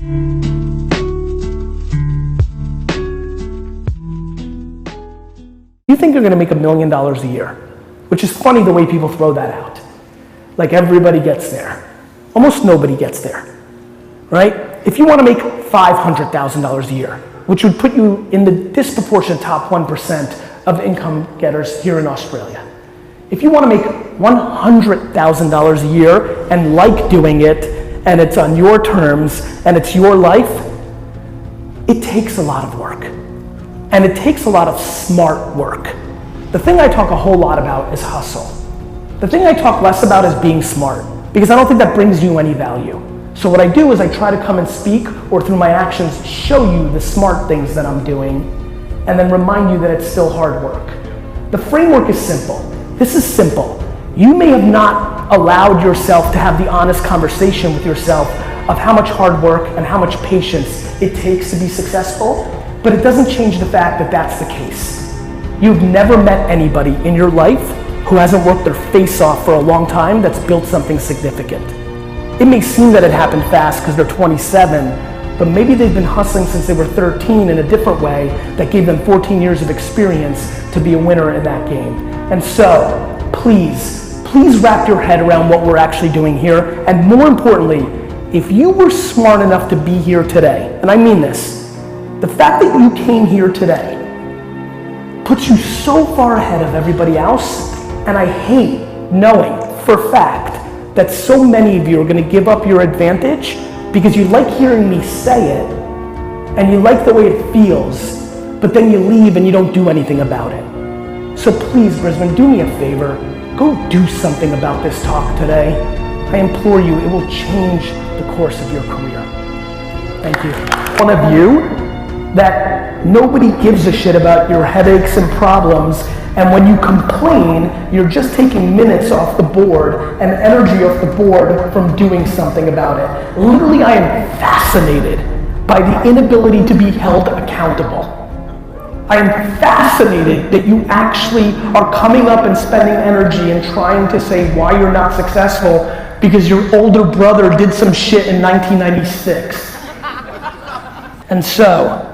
You think you're gonna make $1 million a year, which is funny the way people throw that out. Like everybody gets there. Almost nobody gets there, right? If you wanna make $500,000 a year, which would put you in the disproportionate top 1% of income getters here in Australia. If you wanna make $100,000 a year and like doing it, and it's on your terms, and it's your life, it takes a lot of work. And it takes a lot of smart work. The thing I talk a whole lot about is hustle. The thing I talk less about is being smart, because I don't think that brings you any value. So what I do is I try to come and speak, or through my actions, show you the smart things that I'm doing, and then remind you that it's still hard work. The framework is simple. This is simple. You may have not allowed yourself to have the honest conversation with yourself of how much hard work and how much patience it takes to be successful, but it doesn't change the fact that that's the case. You've never met anybody in your life who hasn't worked their face off for a long time that's built something significant. It may seem that it happened fast because they're 27, but maybe they've been hustling since they were 13 in a different way that gave them 14 years of experience to be a winner in that game. And so, please wrap your head around what we're actually doing here, and more importantly, if you were smart enough to be here today, and I mean this, the fact that you came here today puts you so far ahead of everybody else, and I hate knowing for a fact that so many of you are gonna give up your advantage because you like hearing me say it, and you like the way it feels, but then you leave and you don't do anything about it. So please, Brisbane, do me a favor, go do something about this talk today. I implore you, it will change the course of your career. Thank you. One of you that nobody gives a shit about your headaches and problems, and when you complain, you're just taking minutes off the board and energy off the board from doing something about it. Literally, I am fascinated by the inability to be held accountable. I am fascinated that you actually are coming up and spending energy and trying to say why you're not successful because your older brother did some shit in 1996. And so,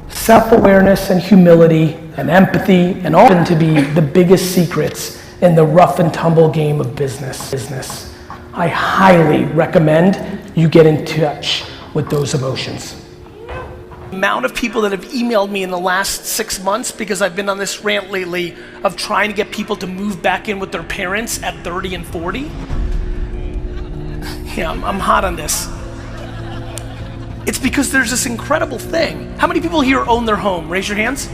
self-awareness and humility and empathy and all to be the biggest secrets in the rough and tumble game of business. I highly recommend you get in touch with those emotions. The amount of people that have emailed me in the last 6 months because I've been on this rant lately of trying to get people to move back in with their parents at 30 and 40. Yeah, I'm hot on this. It's because there's this incredible thing. How many people here own their home? Raise your hands.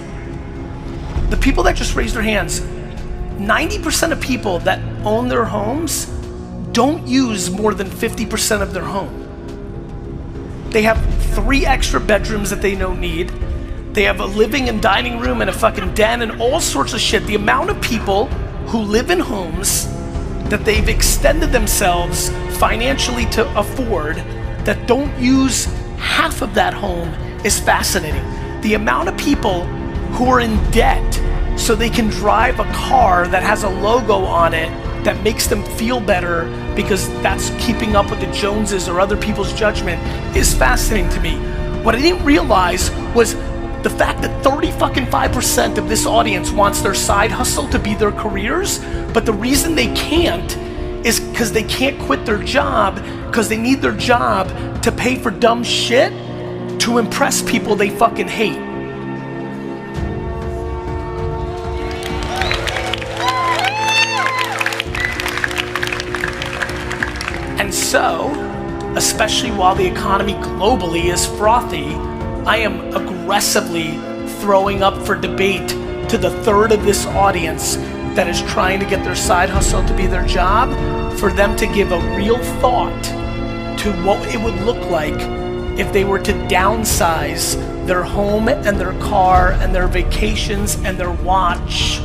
The people that just raised their hands, 90% of people that own their homes don't use more than 50% of their home. They have 3 extra bedrooms that they don't need. They have a living and dining room and a fucking den and all sorts of shit. The amount of people who live in homes that they've extended themselves financially to afford that don't use half of that home is fascinating. The amount of people who are in debt so they can drive a car that has a logo on it that makes them feel better because that's keeping up with the Joneses or other people's judgment is fascinating to me. What I didn't realize was the fact that 35% of this audience wants their side hustle to be their careers, but the reason they can't is because they can't quit their job because they need their job to pay for dumb shit to impress people they fucking hate. And so, especially while the economy globally is frothy, I am aggressively throwing up for debate to the third of this audience that is trying to get their side hustle to be their job, for them to give a real thought to what it would look like if they were to downsize their home and their car and their vacations and their watch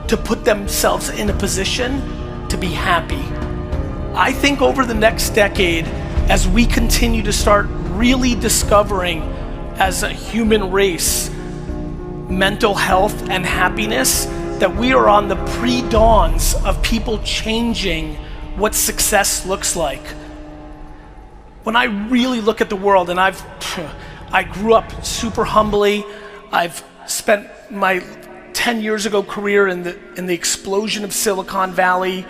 to put themselves in a position to be happy. I think over the next decade, as we continue to start really discovering as a human race mental health and happiness, that we are on the pre-dawns of people changing what success looks like. when I really look at the world, and I grew up super humbly. I've spent my 10 years ago career in the explosion of Silicon Valley.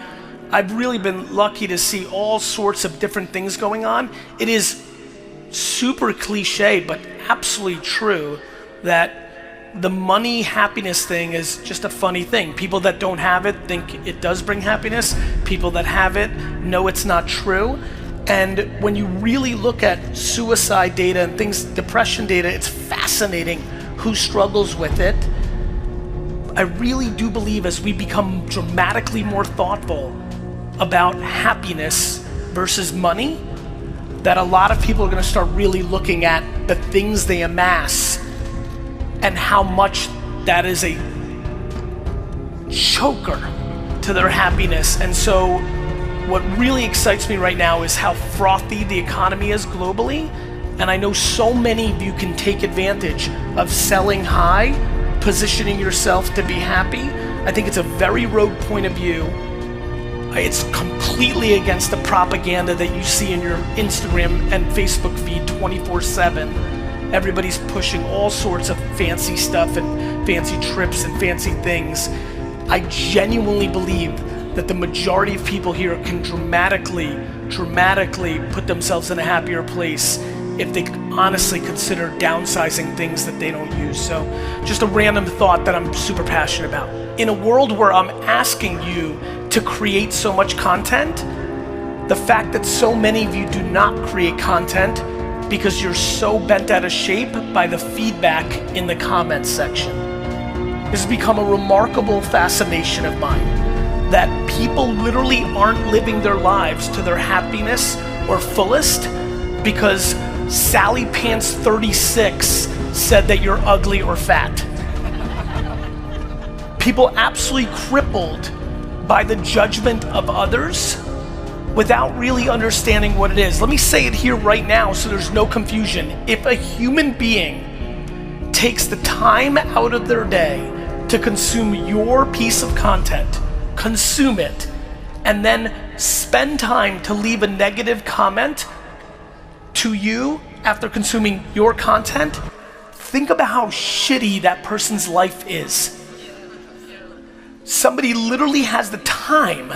I've really been lucky to see all sorts of different things going on. It is super cliche, but absolutely true that the money happiness thing is just a funny thing. People that don't have it think it does bring happiness. People that have it know it's not true. And when you really look at suicide data and things, depression data, it's fascinating who struggles with it. I really do believe as we become dramatically more thoughtful about happiness versus money, that a lot of people are gonna start really looking at the things they amass and how much that is a choker to their happiness. And so what really excites me right now is how frothy the economy is globally. And I know so many of you can take advantage of selling high, positioning yourself to be happy. I think it's a very rogue point of view. It's completely against the propaganda that you see in your Instagram and Facebook feed 24/7. Everybody's pushing all sorts of fancy stuff and fancy trips and fancy things. I genuinely believe that the majority of people here can dramatically put themselves in a happier place if they honestly consider downsizing things that they don't use. So just a random thought that I'm super passionate about. In a world where I'm asking you to create so much content, the fact that so many of you do not create content because you're so bent out of shape by the feedback in the comments section. This has become a remarkable fascination of mine, that people literally aren't living their lives to their happiness or fullest because Sally Pants 36 said that you're ugly or fat. People absolutely crippled by the judgment of others without really understanding what it is. Let me say it here right now so there's no confusion. If a human being takes the time out of their day to consume your piece of content, consume it, and then spend time to leave a negative comment to you after consuming your content, think about how shitty that person's life is. Somebody literally has the time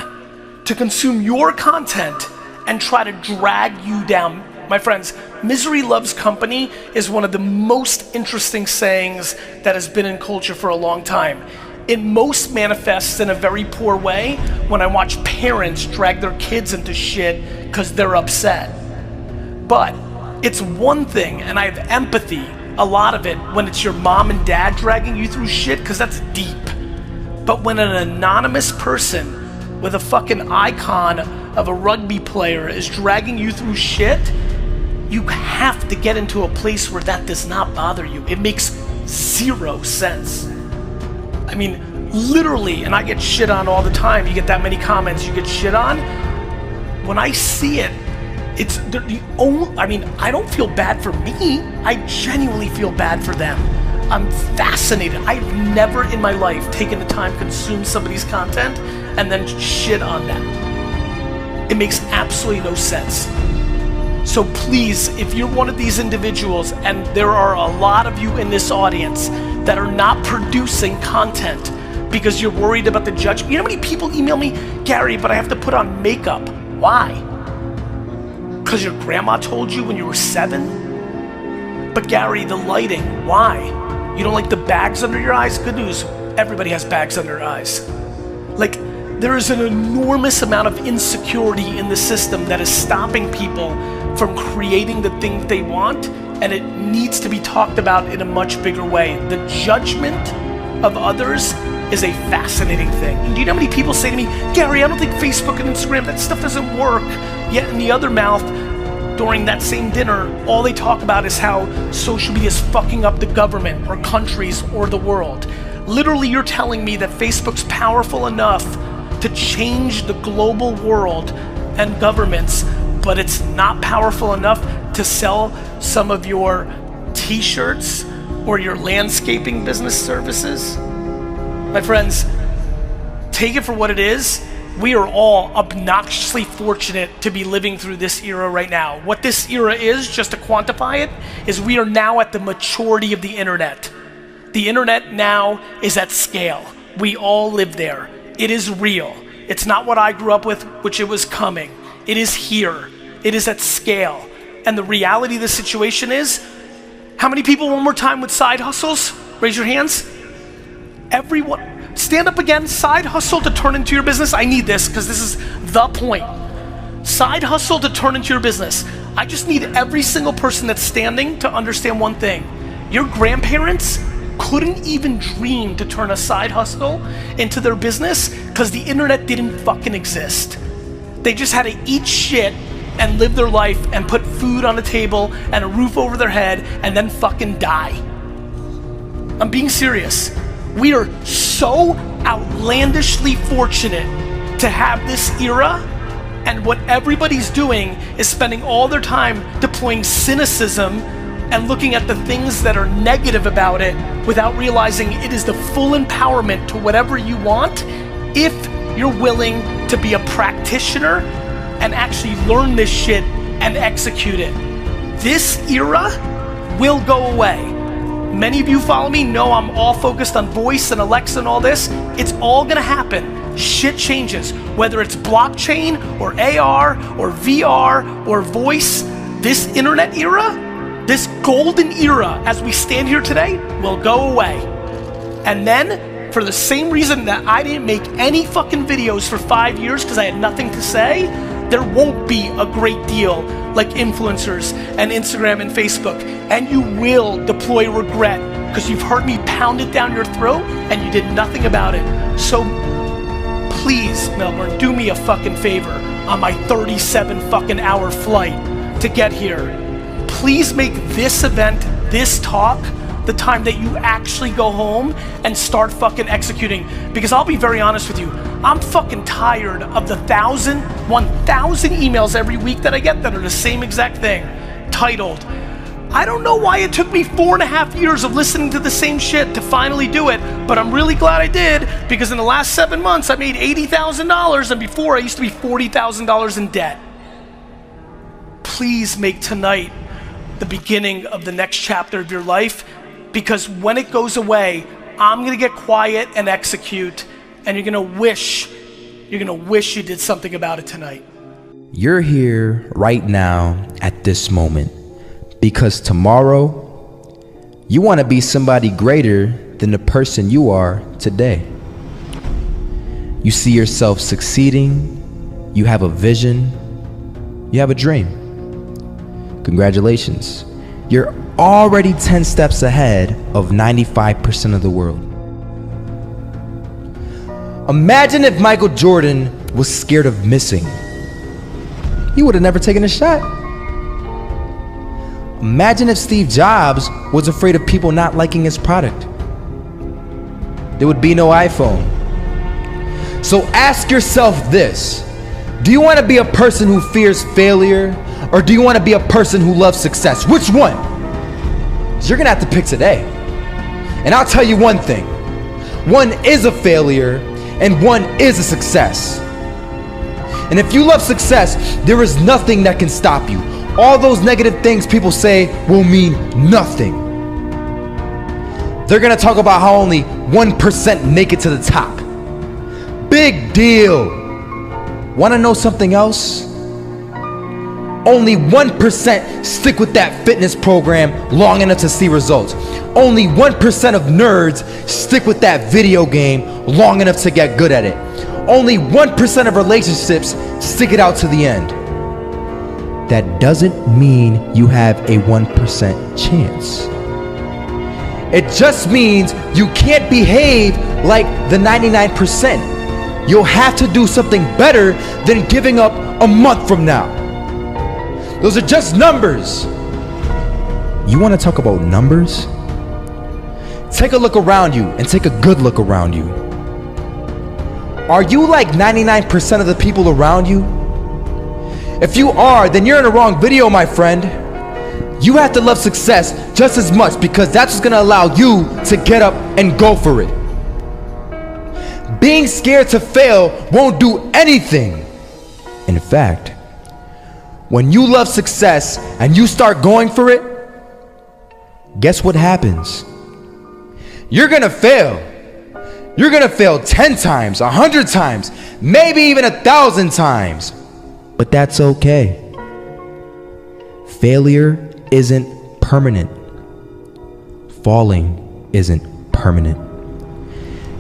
to consume your content and try to drag you down. My friends, misery loves company is one of the most interesting sayings that has been in culture for a long time. It most manifests in a very poor way when I watch parents drag their kids into shit because they're upset. But it's one thing, and I have empathy, a lot of it, when it's your mom and dad dragging you through shit, because that's deep. But when an anonymous person with a fucking icon of a rugby player is dragging you through shit, you have to get into a place where that does not bother you. It makes zero sense. I mean, literally, and I get shit on all the time. You get that many comments, you get shit on. When I see it, it's the only, I mean, I don't feel bad for me. I genuinely feel bad for them. I'm fascinated. I've never in my life taken the time to consume somebody's content and then shit on them. It makes absolutely no sense. So please, if you're one of these individuals, and there are a lot of you in this audience that are not producing content because you're worried about the judgment. You know how many people email me, Gary, but I have to put on makeup. Why? Because your grandma told you when you were 7? But Gary, the lighting, why? You don't like the bags under your eyes? Good news, everybody has bags under their eyes. Like, there is an enormous amount of insecurity in the system that is stopping people from creating the thing that they want, and it needs to be talked about in a much bigger way. The judgment of others is a fascinating thing. And do you know how many people say to me, Gary, I don't think Facebook and Instagram, that stuff doesn't work. Yet in the other mouth, during that same dinner, all they talk about is how social media is fucking up the government or countries or the world. Literally, you're telling me that Facebook's powerful enough to change the global world and governments, but it's not powerful enough to sell some of your t-shirts or your landscaping business services? My friends, take it for what it is. we are all obnoxiously fortunate to be living through this era right now. What this era is, just to quantify it, is we are now at the maturity of the internet. The internet now is at scale. We all live there. It is real. It's not what I grew up with, which it was coming. It is here. It is at scale. And the reality of the situation is, how many people, one more time, with side hustles? Raise your hands. Everyone. Stand up again. Side hustle to turn into your business. I need this because this is the point. Side hustle to turn into your business. I just need every single person that's standing to understand one thing. Your grandparents couldn't even dream to turn a side hustle into their business because the internet didn't fucking exist. They just had to eat shit and live their life and put food on the table and a roof over their head and then fucking die. I'm being serious. We are so outlandishly fortunate to have this era, and what everybody's doing is spending all their time deploying cynicism and looking at the things that are negative about it without realizing it is the full empowerment to whatever you want if you're willing to be a practitioner and actually learn this shit and execute it. This era will go away. Many of you follow me know I'm all focused on voice and Alexa and all this. It's all gonna happen. Shit changes. Whether it's blockchain or AR or VR or voice, this internet era, this golden era as we stand here today will go away. And then, for the same reason that I didn't make any fucking videos for 5 years because I had nothing to say, there won't be a great deal like influencers and Instagram and Facebook, and you will deploy regret because you've heard me pound it down your throat and you did nothing about it. So please, Melbourne, do me a fucking favor on my 37 fucking hour flight to get here. Please make this event, this talk, the time that you actually go home and start fucking executing. Because I'll be very honest with you, I'm fucking tired of the 1,000 emails every week that I get that are the same exact thing, titled, I don't know why it took me 4.5 years of listening to the same shit to finally do it, but I'm really glad I did, because in the last 7 months I made $80,000, and before I used to be $40,000 in debt. Please make tonight the beginning of the next chapter of your life, because when it goes away, I'm gonna get quiet and execute, and you're gonna wish you did something about it tonight. You're here right now at this moment because tomorrow you want to be somebody greater than the person you are today. You see yourself succeeding, you have a vision, you have a dream. Congratulations. You're already 10 steps ahead of 95% of the world. Imagine if Michael Jordan was scared of missing. He would have never taken a shot. Imagine if Steve Jobs was afraid of people not liking his product. There would be no iPhone. So ask yourself this: do you want to be a person who fears failure, or do you want to be a person who loves success? Which one? So you're gonna have to pick today. And I'll tell you one thing: one is a failure and one is a success. And if you love success, there is nothing that can stop you. All those negative things people say will mean nothing. They're gonna talk about how only 1% make it to the top. Big deal. Wanna know something else? Only 1% stick with that fitness program long enough to see results. Only 1% of nerds stick with that video game long enough to get good at it. Only 1% of relationships stick it out to the end. That doesn't mean you have a 1% chance. It just means you can't behave like the 99%. You'll have to do something better than giving up a month from now. Those are just numbers. You want to talk about numbers? Take a look around you and take a good look around you. Are you like 99% of the people around you? If you are, then you're in the wrong video, my friend. You have to love success just as much, because that's what's gonna allow you to get up and go for it. Being scared to fail won't do anything. In fact, when you love success and you start going for it, guess what happens? You're gonna fail. You're gonna fail 10 times, 100 times, maybe even 1,000 times. But that's okay. Failure isn't permanent. Falling isn't permanent.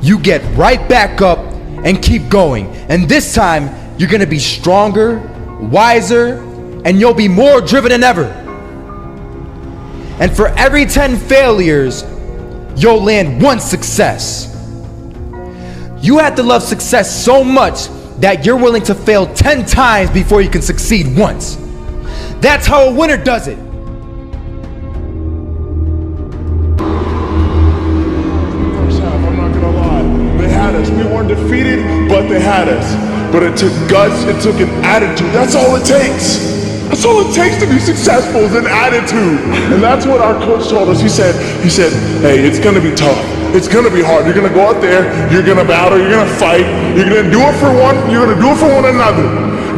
You get right back up and keep going. And this time, you're gonna be stronger, wiser, and you'll be more driven than ever. And for every 10 failures, you'll land one success. You have to love success so much that you're willing to fail 10 times before you can succeed once. That's how a winner does it. First half, I'm not gonna lie. They had us. We weren't defeated, but they had us. But it took guts, it took an attitude. That's all it takes. That's all it takes to be successful is an attitude. And that's what our coach told us. He said, hey, it's gonna be tough. It's gonna be hard. You're gonna go out there, you're gonna battle, you're gonna fight, you're gonna do it for one, you're gonna do it for one another.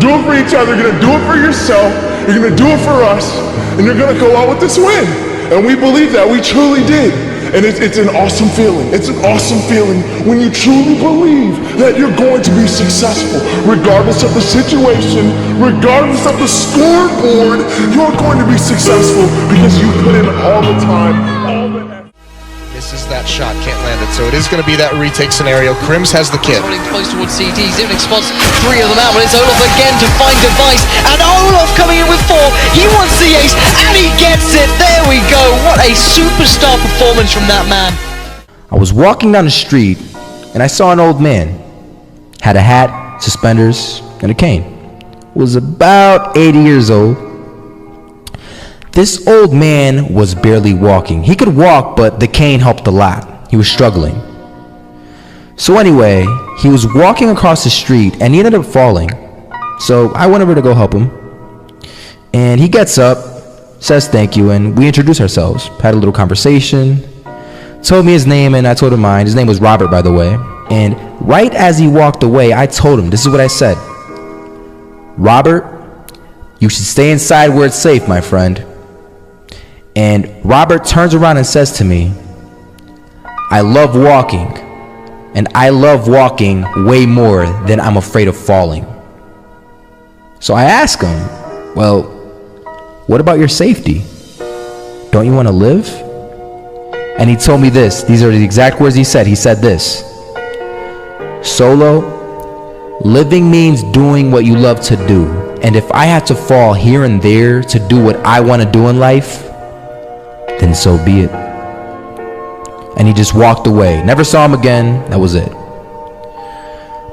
Do it for each other, you're gonna do it for yourself, you're gonna do it for us, and you're gonna go out with this win. And we believe that, we truly did. And it's an awesome feeling. It's an awesome feeling when you truly believe that you're going to be successful. Regardless of the situation, regardless of the scoreboard, you're going to be successful because you put in all the time, all the effort. Misses that shot, can't land it. So it is going to be that retake scenario. Crims has the kid. Running close towards CT, Zivnik spots 3 of them out, but it's Olaf again to find device, and Olaf coming in with 4, he wants the ace, and he gets it, there we go, what a superstar performance from that man. I was walking down the street and I saw an old man. Had a hat, suspenders, and a cane. Was about 80 years old. This old man was barely walking. He could walk, but the cane helped a lot. He was struggling. So anyway, he was walking across the street and he ended up falling. So I went over to go help him. And he gets up, says thank you, and we introduced ourselves. Had a little conversation. Told me his name and I told him mine. His name was Robert, by the way. And right as he walked away, I told him, this is what I said. Robert, you should stay inside where it's safe, my friend. And Robert turns around and says to me, I love walking, and I love walking way more than I'm afraid of falling. So I ask him, well, what about your safety? Don't you want to live? And he told me this. These are the exact words he said. He said this: Solo, living means doing what you love to do. And if I have to fall here and there to do what I want to do in life, then so be it. And he just walked away. Never saw him again. That was it.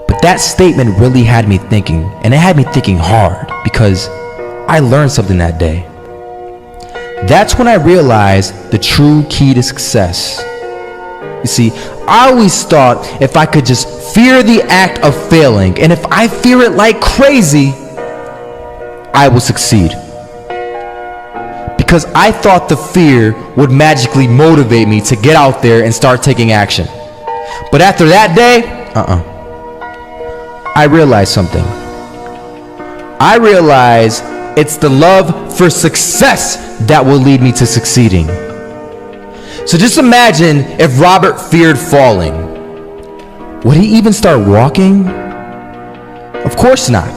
But that statement really had me thinking, and it had me thinking hard, because I learned something that day. That's when I realized the true key to success. You see, I always thought if I could just fear the act of failing, and if I fear it like crazy, I will succeed. Because I thought the fear would magically motivate me to get out there and start taking action. But after that day, I realized something. I realized it's the love for success that will lead me to succeeding. So just imagine if Robert feared falling. Would he even start walking? Of course not.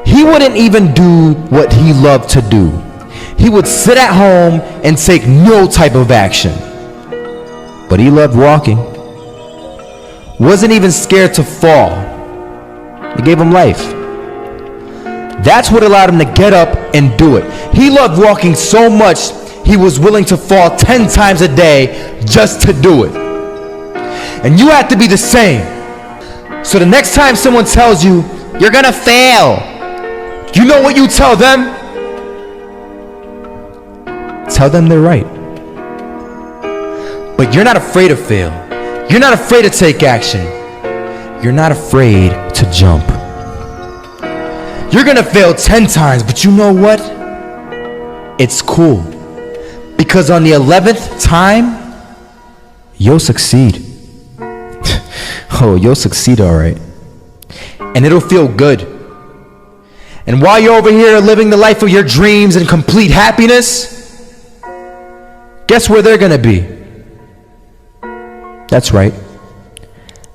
He wouldn't even do what he loved to do. He would sit at home and take no type of action. But he loved walking. Wasn't even scared to fall. It gave him life. That's what allowed him to get up and do it. He loved walking so much, he was willing to fall 10 times a day just to do it. And you have to be the same. So the next time someone tells you, you're gonna fail, you know what you tell them? Tell them they're right. But you're not afraid to fail. You're not afraid to take action. You're not afraid to jump. You're gonna fail 10 times, but you know what? It's cool. Because on the 11th time, you'll succeed. oh, you'll succeed all right. And it'll feel good. And while you're over here living the life of your dreams and complete happiness, guess where they're gonna be? That's right.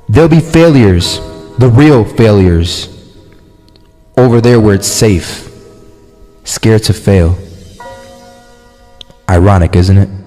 They'll be failures, the real failures, over there where it's safe, scared to fail. Ironic, isn't it?